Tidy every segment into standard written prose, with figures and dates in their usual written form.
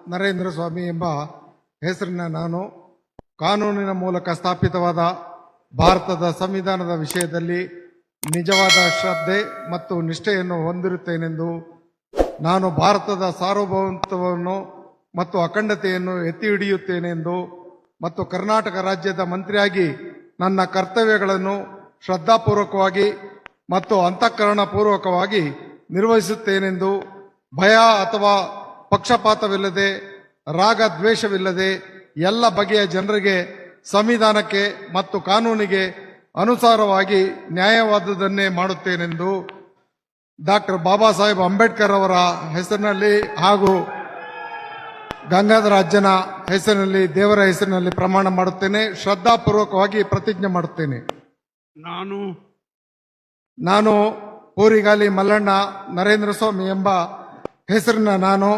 ನರೇಂದ್ರ ಸ್ವಾಮಿ ಎಂಬ ಹೆಸರಿನ ನಾನು ಕಾನೂನಿನ ಮೂಲಕ ಸ್ಥಾಪಿತವಾದ ಭಾರತದ ಸಂವಿಧಾನದ ವಿಷಯದಲ್ಲಿ ನಿಜವಾದ ಶ್ರದ್ಧೆ ಮತ್ತು ನಿಷ್ಠೆಯನ್ನು ಹೊಂದಿರುತ್ತೇನೆಂದು ನಾನು ಭಾರತದ ಸಾರ್ವಭೌಮತ್ವವನ್ನು ಮತ್ತು ಅಖಂಡತೆಯನ್ನು ಎತ್ತಿ ಹಿಡಿಯುತ್ತೇನೆಂದು ಮತ್ತು ಕರ್ನಾಟಕ ರಾಜ್ಯದ ಮಂತ್ರಿಯಾಗಿ ನನ್ನ ಕರ್ತವ್ಯಗಳನ್ನು ಶ್ರದ್ಧಾಪೂರ್ವಕವಾಗಿ ಮತ್ತು ಅಂತಃಕರಣಪೂರ್ವಕವಾಗಿ ನಿರ್ವಹಿಸುತ್ತೇನೆಂದು ಭಯ ಅಥವಾ ಪಕ್ಷಪಾತವಿಲ್ಲದೆ ರಾಗ ದ್ವೇಷವಿಲ್ಲದೆ ಎಲ್ಲ ಬಗೆಯ ಜನರಿಗೆ ಸಂವಿಧಾನಕ್ಕೆ ಮತ್ತು ಕಾನೂನಿಗೆ ಅನುಸಾರವಾಗಿ ನ್ಯಾಯವಾದುದನ್ನೇ ಮಾಡುತ್ತೇನೆಂದು ಡಾಕ್ಟರ್ ಬಾಬಾ ಸಾಹೇಬ್ ಅಂಬೇಡ್ಕರ್ ಅವರ ಹೆಸರಿನಲ್ಲಿ ಹಾಗೂ ಗಂಗಾಧರ ಅಜ್ಜನ ಹೆಸರಿನಲ್ಲಿ ದೇವರ ಹೆಸರಿನಲ್ಲಿ ಪ್ರಮಾಣ ಮಾಡುತ್ತೇನೆ. ಶ್ರದ್ಧಾಪೂರ್ವಕವಾಗಿ ಪ್ರತಿಜ್ಞೆ ಮಾಡುತ್ತೇನೆ. ನಾನು ಪೂರಿಗಾಲಿ ಮಲ್ಲಣ್ಣ ನರೇಂದ್ರ ಸ್ವಾಮಿ ಎಂಬ ಹೆಸರಿನ ನಾನು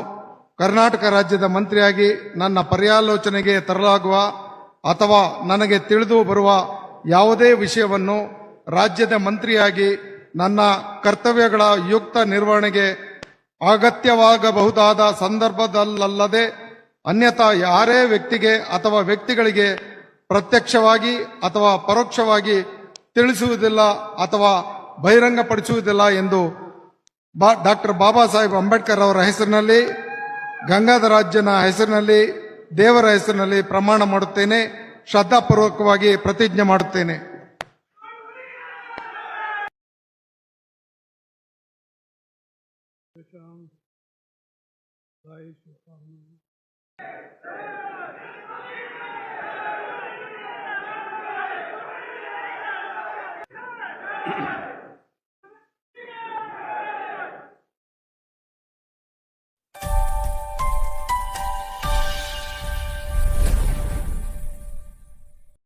ಕರ್ನಾಟಕ ರಾಜ್ಯದ ಮಂತ್ರಿಯಾಗಿ ನನ್ನ ಪರ್ಯಾಲೋಚನೆಗೆ ತರಲಾಗುವ ಅಥವಾ ನನಗೆ ತಿಳಿದು ಬರುವ ಯಾವುದೇ ವಿಷಯವನ್ನು ರಾಜ್ಯದ ಮಂತ್ರಿಯಾಗಿ ನನ್ನ ಕರ್ತವ್ಯಗಳ ಯುಕ್ತ ನಿರ್ವಹಣೆಗೆ ಅಗತ್ಯವಾಗಬಹುದಾದ ಸಂದರ್ಭದಲ್ಲದೆ ಅನ್ಯಥಾ ಯಾರೇ ವ್ಯಕ್ತಿಗೆ ಅಥವಾ ವ್ಯಕ್ತಿಗಳಿಗೆ ಪ್ರತ್ಯಕ್ಷವಾಗಿ ಅಥವಾ ಪರೋಕ್ಷವಾಗಿ ತಿಳಿಸುವುದಿಲ್ಲ ಅಥವಾ ಬಹಿರಂಗಪಡಿಸುವುದಿಲ್ಲ ಎಂದು ಡಾಕ್ಟರ್ ಬಾಬಾ ಸಾಹೇಬ್ ಅಂಬೇಡ್ಕರ್ ಅವರ ಹೆಸರಿನಲ್ಲಿ ಗಂಗಾಧರ ಅಜ್ಜನ ಹೆಸರಿನಲ್ಲಿ ದೇವರ ಹೆಸರಿನಲ್ಲಿ ಪ್ರಮಾಣ ಮಾಡುತ್ತೇನೆ. ಶ್ರದ್ಧಾಪೂರ್ವಕವಾಗಿ ಪ್ರತಿಜ್ಞೆ ಮಾಡುತ್ತೇನೆ.